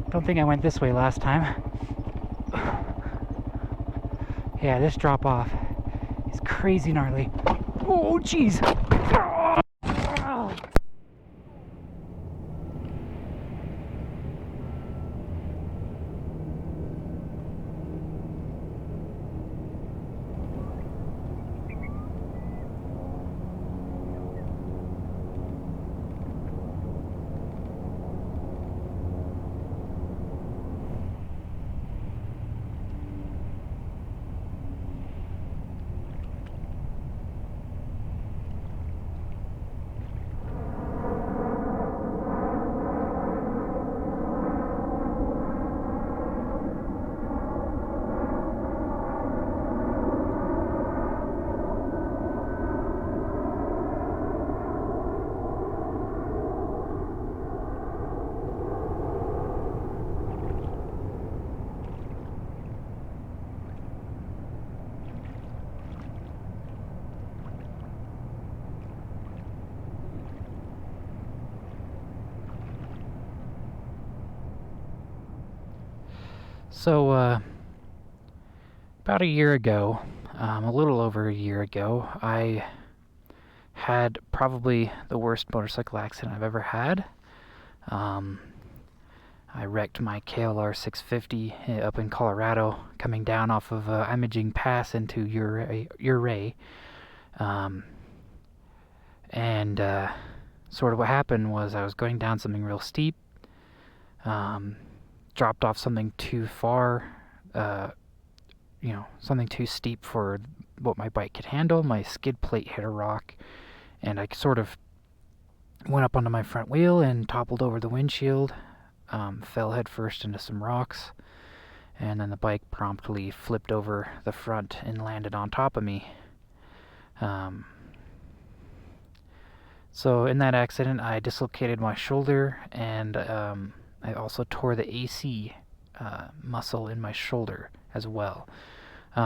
Don't think I went this way last time. Yeah, this drop off is crazy gnarly. Oh, jeez. So, about a year ago, a little over a year ago, I had probably the worst motorcycle accident I've ever had. I wrecked my KLR 650 up in Colorado, coming down off of Imaging Pass into Ouray. And sort of what happened was I was going down something real steep, dropped off something too far, something too steep for what my bike could handle. My skid plate hit a rock, and I sort of went up onto my front wheel and toppled over the windshield, fell head first into some rocks, and then the bike promptly flipped over the front and landed on top of me. So in that accident, I dislocated my shoulder, and I also tore the AC muscle in my shoulder as well,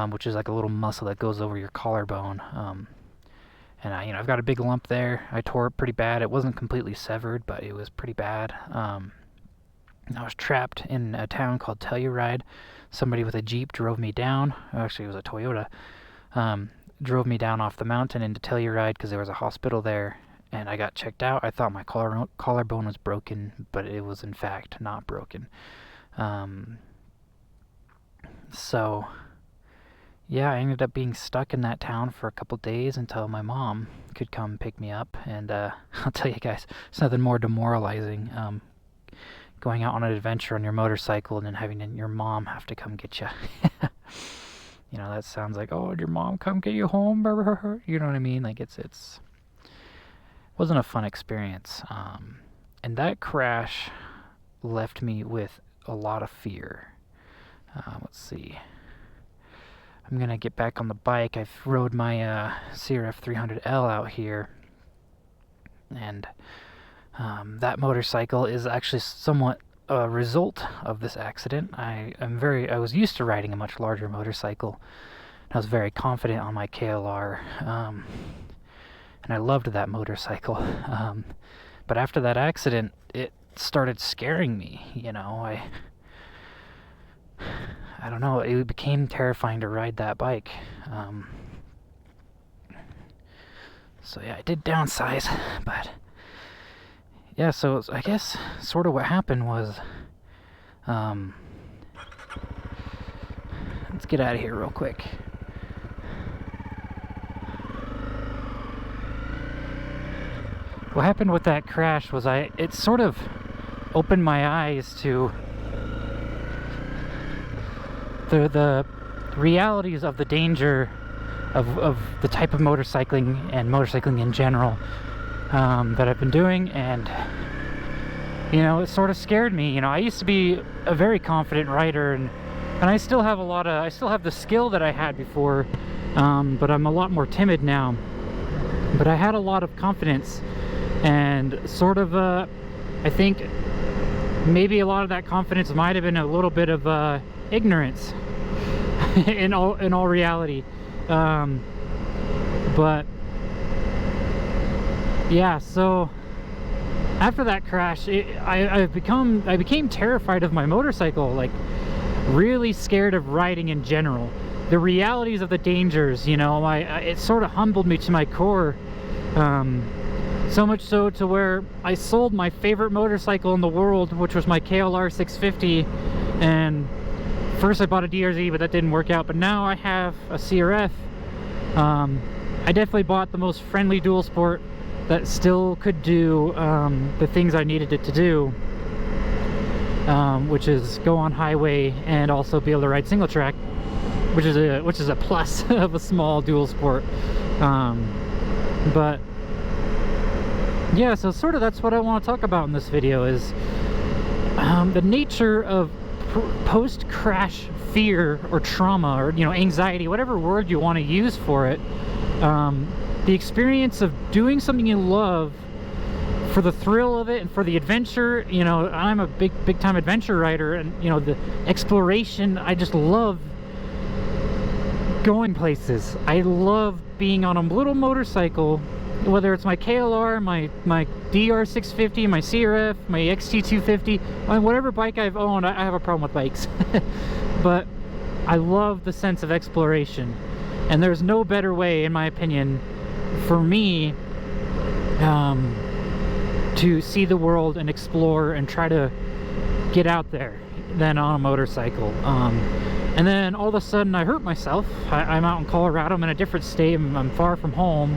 which is like a little muscle that goes over your collarbone. And I've got a big lump there. I tore it pretty bad. It wasn't completely severed, but it was pretty bad. I was trapped in a town called Telluride. Somebody with a Jeep drove me down. Actually, it was a Toyota. Drove me down off the mountain into Telluride because there was a hospital there. And I got checked out. I thought my collarbone was broken, but it was in fact not broken. So, yeah, I ended up being stuck in that town for a couple days until my mom could come pick me up. And I'll tell you guys, it's nothing more demoralizing. Going out on an adventure on your motorcycle and then having your mom have to come get you. That sounds like, oh, did your mom come get you home? You know what I mean? Like it's wasn't a fun experience. And that crash left me with a lot of fear. Let's see. I'm gonna get back on the bike. I've rode my CRF 300L out here, and that motorcycle is actually somewhat a result of this accident. I was used to riding a much larger motorcycle. I was very confident on my KLR, and I loved that motorcycle. But after that accident, it started scaring me. I don't know, it became terrifying to ride that bike. So yeah, I did downsize, but yeah, so I guess sort of what happened was, let's get out of here real quick. What happened with that crash was it sort of opened my eyes to the realities of the danger of the type of motorcycling and motorcycling in general that I've been doing, and it sort of scared me. I used to be a very confident rider, and I still have the skill that I had before, but I'm a lot more timid now. But I had a lot of confidence, and sort of I think maybe a lot of that confidence might have been a little bit of ignorance in all reality. But yeah, so after that crash, I became terrified of my motorcycle, like really scared of riding in general. The realities of the dangers, you know, it sort of humbled me to my core. So much so to where I sold my favorite motorcycle in the world, which was my KLR 650. And first I bought a DRZ, but that didn't work out. But now I have a CRF. I definitely bought the most friendly dual sport that still could do the things I needed it to do, which is go on highway and also be able to ride single track, which is a plus of a small dual sport. But yeah, so sort of that's what I want to talk about in this video, is the nature of post-crash fear or trauma, or, you know, anxiety, whatever word you want to use for it. The experience of doing something you love for the thrill of it and for the adventure. You know, I'm a big time adventure rider, and you know, the exploration, I just love going places. I love being on a little motorcycle, whether it's my KLR, my DR650, my CRF, my XT250, whatever bike I've owned. I have a problem with bikes. But I love the sense of exploration, and there's no better way, in my opinion, for me to see the world and explore and try to get out there than on a motorcycle. And then all of a sudden I hurt myself. I'm out in Colorado, I'm in a different state, I'm far from home,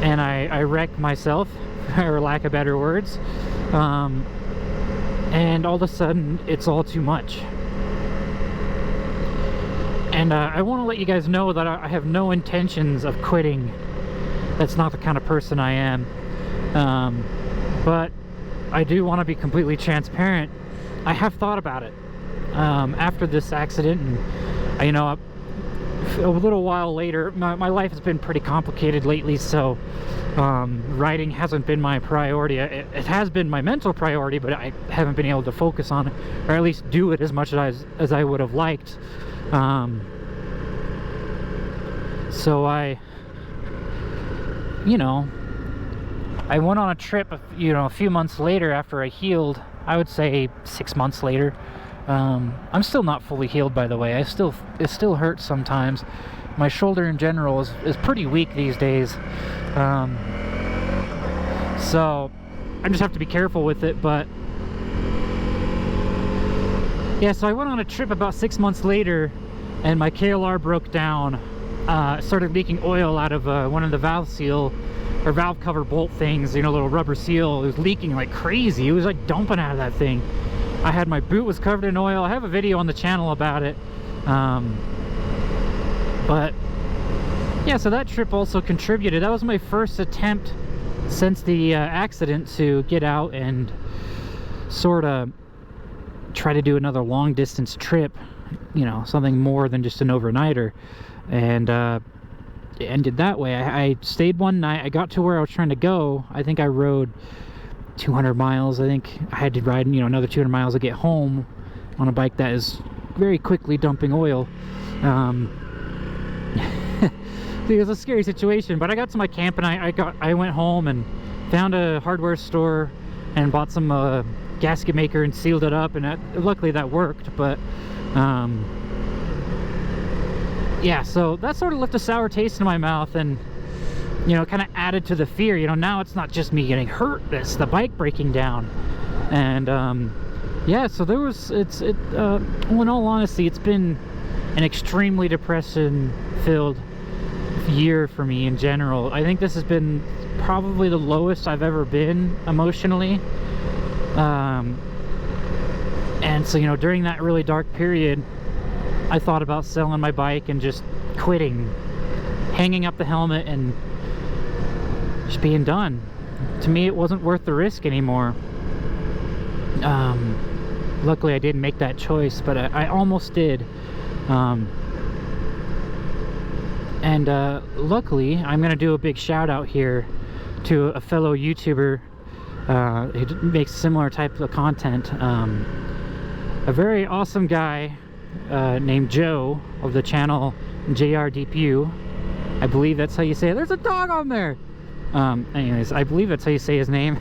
and I wrecked myself, or lack of better words. And all of a sudden it's all too much. And I want to let you guys know that I have no intentions of quitting. That's not the kind of person I am. But I do want to be completely transparent. I have thought about it after this accident, and you know, a little while later, my life has been pretty complicated lately, so riding hasn't been my priority. It has been my mental priority, but I haven't been able to focus on it, or at least do it as much as I would have liked. So you know, I went on a trip, you know, a few months later after I healed. I would say 6 months later. I'm still not fully healed, by the way. It still hurts sometimes. My shoulder in general is pretty weak these days. So I just have to be careful with it. But yeah, so I went on a trip about 6 months later, and my KLR broke down. Started leaking oil out of one of the valve seal or valve cover bolt things, you know, little rubber seal. It was leaking like crazy. It was like dumping out of that thing. I had, my boot was covered in oil. I have a video on the channel about it. But yeah, so that trip also contributed. That was my first attempt since the accident to get out and sort of try to do another long distance trip, you know, something more than just an overnighter. And it ended that way. I stayed one night. I got to where I was trying to go. I think I rode 200 miles. I think I had to ride, you know, another 200 miles to get home on a bike that is very quickly dumping oil. It was a scary situation, but I got to my camp, and I went home and found a hardware store and bought some gasket maker and sealed it up, and luckily that worked. But yeah, so that sort of left a sour taste in my mouth, and you know, kind of added to the fear. You know, now it's not just me getting hurt, it's the bike breaking down. And yeah, so there was, well, in all honesty, it's been an extremely depression filled year for me in general. I think this has been probably the lowest I've ever been emotionally. And so, you know, during that really dark period, I thought about selling my bike and just quitting, hanging up the helmet and just being done. To me, it wasn't worth the risk anymore. Luckily I didn't make that choice, but I almost did. And luckily, I'm gonna do a big shout out here to a fellow YouTuber who makes similar type of content. A very awesome guy named Joe of the channel JRDPU. I believe that's how you say it. There's a dog on there. Anyways, I believe that's how you say his name.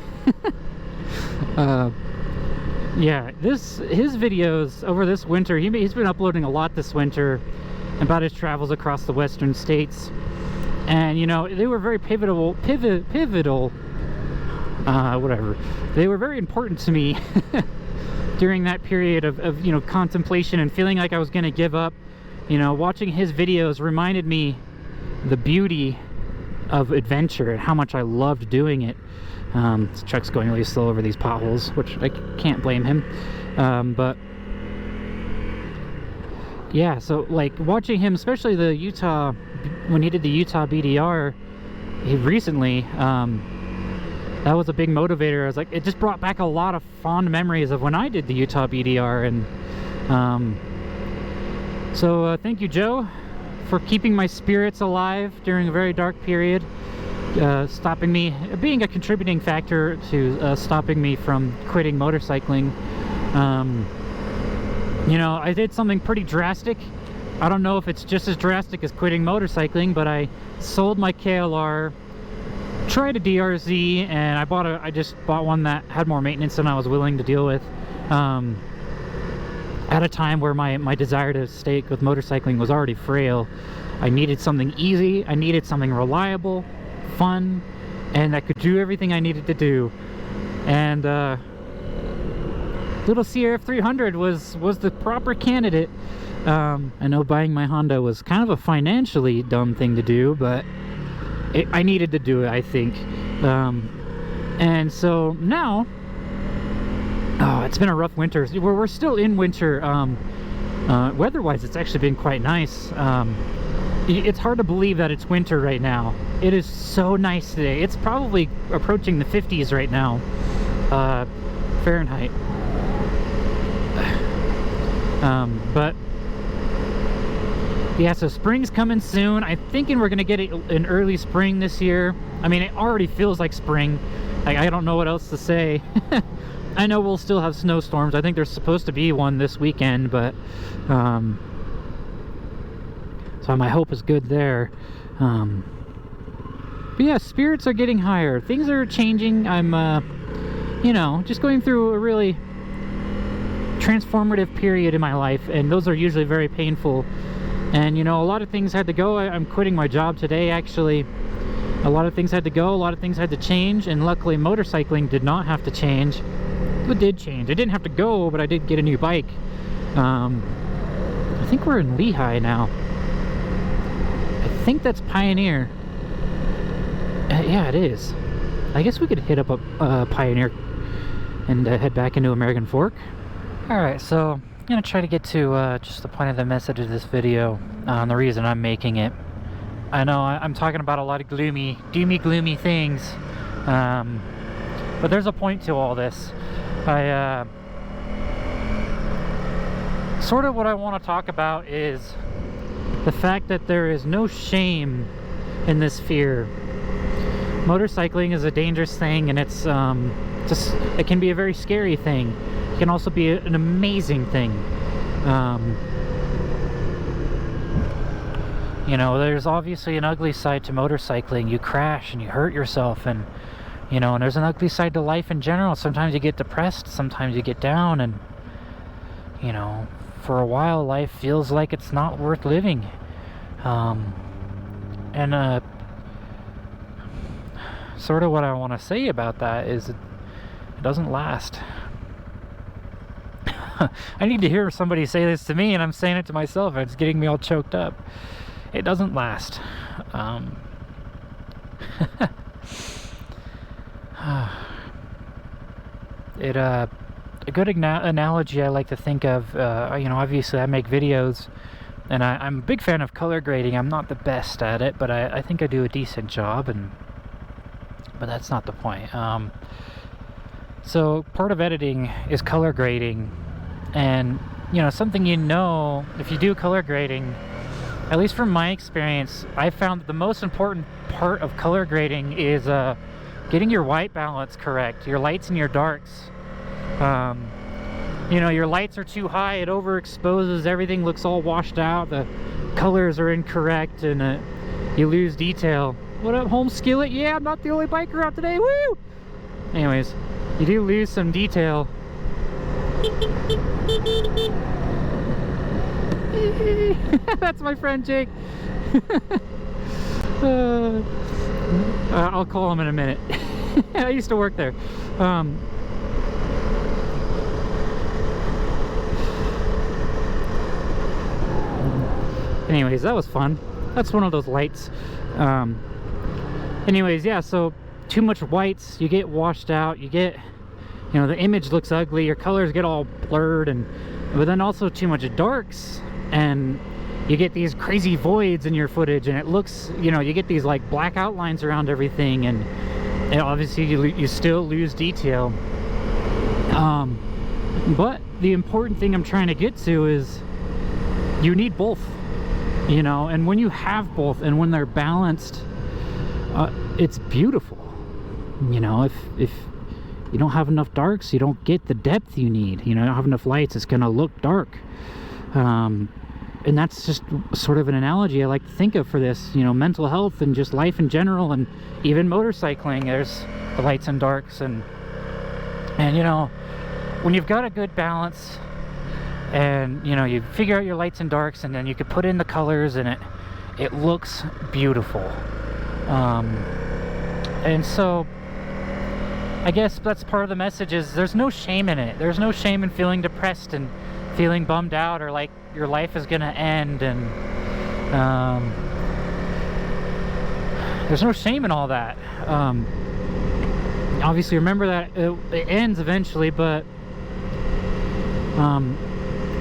Yeah, his videos over this winter, he's been uploading a lot this winter about his travels across the western states. And, you know, they were very pivotal, whatever. They were very important to me during that period of, you know, contemplation and feeling like I was going to give up. You know, watching his videos reminded me the beauty of adventure and how much I loved doing it. This truck's going really slow over these potholes, which I can't blame him. But yeah, so like watching him, especially the Utah, when he did the Utah BDR recently, that was a big motivator. I was like, it just brought back a lot of fond memories of when I did the Utah BDR. And so thank you, Joe, for keeping my spirits alive during a very dark period, stopping me, being a contributing factor to stopping me from quitting motorcycling. You know, I did something pretty drastic. I don't know if it's just as drastic as quitting motorcycling, but I sold my KLR, tried a DRZ, and I just bought one that had more maintenance than I was willing to deal with. At a time where my desire to stay with motorcycling was already frail. I needed something easy, I needed something reliable, fun, and that could do everything I needed to do. And little CRF 300 was the proper candidate. I know buying my Honda was kind of a financially dumb thing to do, but I needed to do it, I think. And so now, oh, it's been a rough winter. We're still in winter. Weather-wise, it's actually been quite nice. It's hard to believe that it's winter right now. It is so nice today. It's probably approaching the 50s right now, Fahrenheit. But yeah, so spring's coming soon. I'm thinking we're gonna get an early spring this year. I mean, it already feels like spring. I don't know what else to say. I know we'll still have snowstorms. I think there's supposed to be one this weekend, but so my hope is good there. But yeah, spirits are getting higher. Things are changing. I'm you know, just going through a really transformative period in my life, and those are usually very painful. And you know, a lot of things had to go. I'm quitting my job today, actually. A lot of things had to go, a lot of things had to change, and luckily motorcycling did not have to change. It did change. I didn't have to go, but I did get a new bike. I think we're in Lehigh now. I think that's Pioneer. Yeah, it is. I guess we could hit up a Pioneer and head back into American Fork. Alright, so I'm going to try to get to just the point of the message of this video, the reason I'm making it. I know I'm talking about a lot of doomy, gloomy things, but there's a point to all this. Sort of what I want to talk about is the fact that there is no shame in this fear. Motorcycling is a dangerous thing, and it's it can be a very scary thing. It can also be an amazing thing. You know, there's obviously an ugly side to motorcycling. You crash and you hurt yourself, and you know, and there's an ugly side to life in general. Sometimes you get depressed, sometimes you get down, and you know, for a while life feels like it's not worth living. Sort of what I want to say about that is it doesn't last. I need to hear somebody say this to me, and I'm saying it to myself, and it's getting me all choked up. It doesn't last. A good analogy I like to think of, you know, obviously I make videos, and I'm a big fan of color grading. I'm not the best at it, but I think I do a decent job, but that's not the point. So part of editing is color grading, and you know, something, you know, if you do color grading, at least from my experience, I found that the most important part of color grading is getting your white balance correct, your lights and your darks. You know, your lights are too high, it overexposes, everything looks all washed out, the colors are incorrect, and you lose detail. What up, home skillet? Yeah, I'm not the only biker out today, woo! Anyways, You do lose some detail. That's my friend Jake. I'll call him in a minute. I used to work there. Anyways, that was fun. That's one of those lights. Anyways, yeah, so too much whites, you get washed out, you get, you know, the image looks ugly, your colors get all blurred, but then also too much darks, and you get these crazy voids in your footage, and it looks, you know, you get these like black outlines around everything, and obviously you still lose detail. But the important thing I'm trying to get to is you need both, you know, and when you have both and when they're balanced, it's beautiful. You know, if you don't have enough darks, you don't get the depth you need. You know, you don't have enough lights, it's gonna look dark. And that's just sort of an analogy I like to think of for this, you know, mental health and just life in general, and even motorcycling. There's the lights and darks, and you know, when you've got a good balance, and you know, you figure out your lights and darks, and then you could put in the colors, and it looks beautiful. And so I guess that's part of the message, is there's no shame in it. There's no shame in feeling depressed and feeling bummed out, or like your life is gonna end, and there's no shame in all that. Obviously remember that it ends eventually, but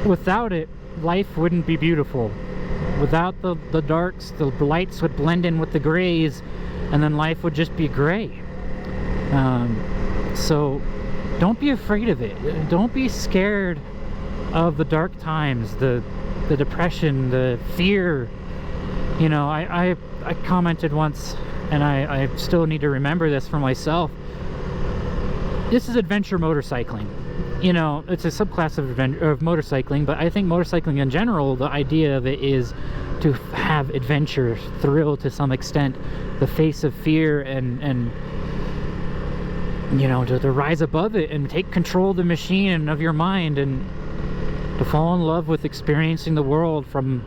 without it, life wouldn't be beautiful. Without the darks, the lights would blend in with the grays, and then life would just be gray. So don't be afraid of it. Don't be scared of the dark times, the depression, the fear. You know, I commented once, and I still need to remember this for myself. This is adventure motorcycling. You know, it's a subclass of motorcycling, but I think motorcycling in general, the idea of it is to have adventure, thrill to some extent, the face of fear, and you know, to rise above it and take control of the machine and of your mind, and to fall in love with experiencing the world from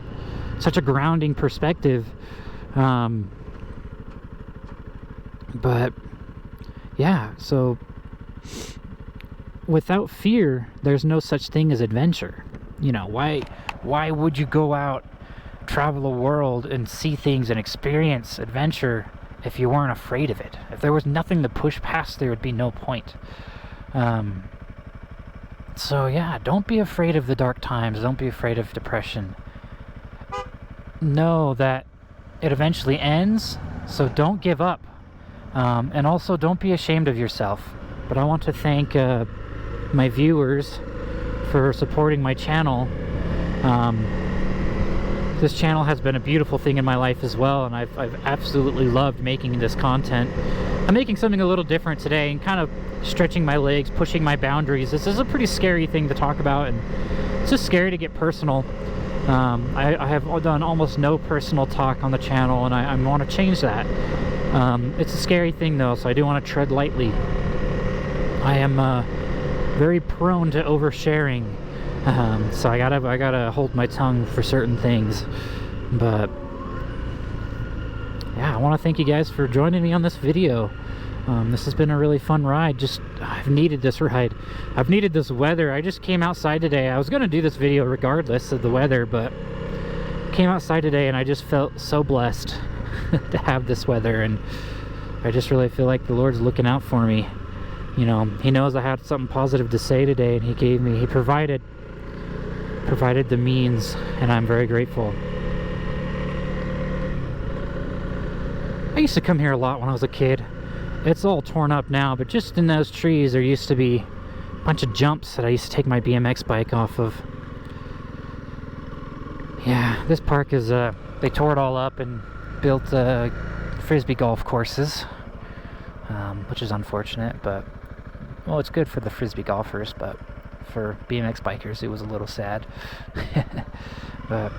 such a grounding perspective. But yeah, so without fear, there's no such thing as adventure. You know, why would you go out, travel the world, and see things and experience adventure if you weren't afraid of it? If there was nothing to push past, there would be no point. So yeah, don't be afraid of the dark times. Don't be afraid of depression. Know that it eventually ends, so don't give up. And also, don't be ashamed of yourself. But I want to thank my viewers for supporting my channel. This channel has been a beautiful thing in my life as well, and I've absolutely loved making this content. I'm making something a little different today, and kind of stretching my legs, pushing my boundaries. This is a pretty scary thing to talk about, and it's just scary to get personal. I have done almost no personal talk on the channel, and I want to change that. It's a scary thing though, so I do want to tread lightly. I am very prone to oversharing, so I gotta hold my tongue for certain things. But yeah, I want to thank you guys for joining me on this video. This has been a really fun ride. I've needed this ride. I've needed this weather. I just came outside today. I was gonna do this video regardless of the weather, but came outside today and I just felt so blessed to have this weather, and I just really feel like the Lord's looking out for me. You know, He knows I had something positive to say today, and He provided the means, and I'm very grateful. I used to come here a lot when I was a kid. It's all torn up now, but just in those trees there used to be a bunch of jumps that I used to take my BMX bike off of. Yeah, this park is, they tore it all up and built frisbee golf courses, which is unfortunate, but, well, it's good for the frisbee golfers, but for BMX bikers it was a little sad. But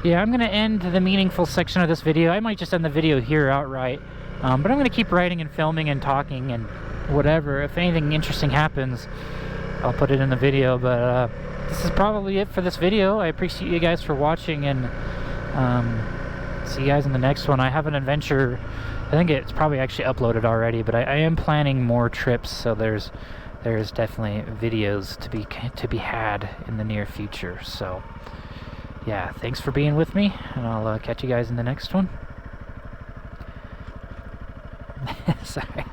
yeah, I'm gonna end the meaningful section of this video. I might just end the video here outright, but I'm gonna keep writing and filming and talking, and whatever. If anything interesting happens, I'll put it in the video. But this is probably it for this video. I appreciate you guys for watching, and see you guys in the next one. I have an adventure. I think it's probably actually uploaded already, but I am planning more trips, so there's definitely videos to be had in the near future. So yeah, thanks for being with me, and I'll catch you guys in the next one. Sorry.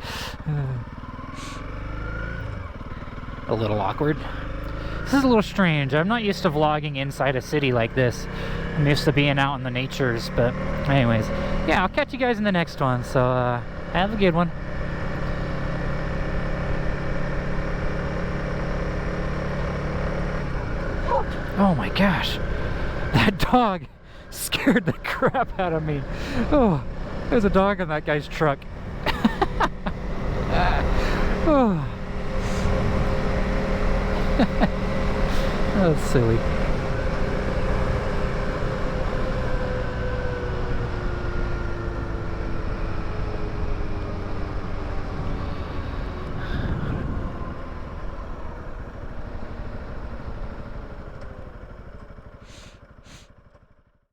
A little awkward. This is a little strange. I'm not used to vlogging inside a city like this. I'm used to being out in the natures, but anyways, yeah, I'll catch you guys in the next one. So have a good one. Oh my gosh, that dog scared the crap out of me. Oh, there's a dog in that guy's truck. Oh. That's silly.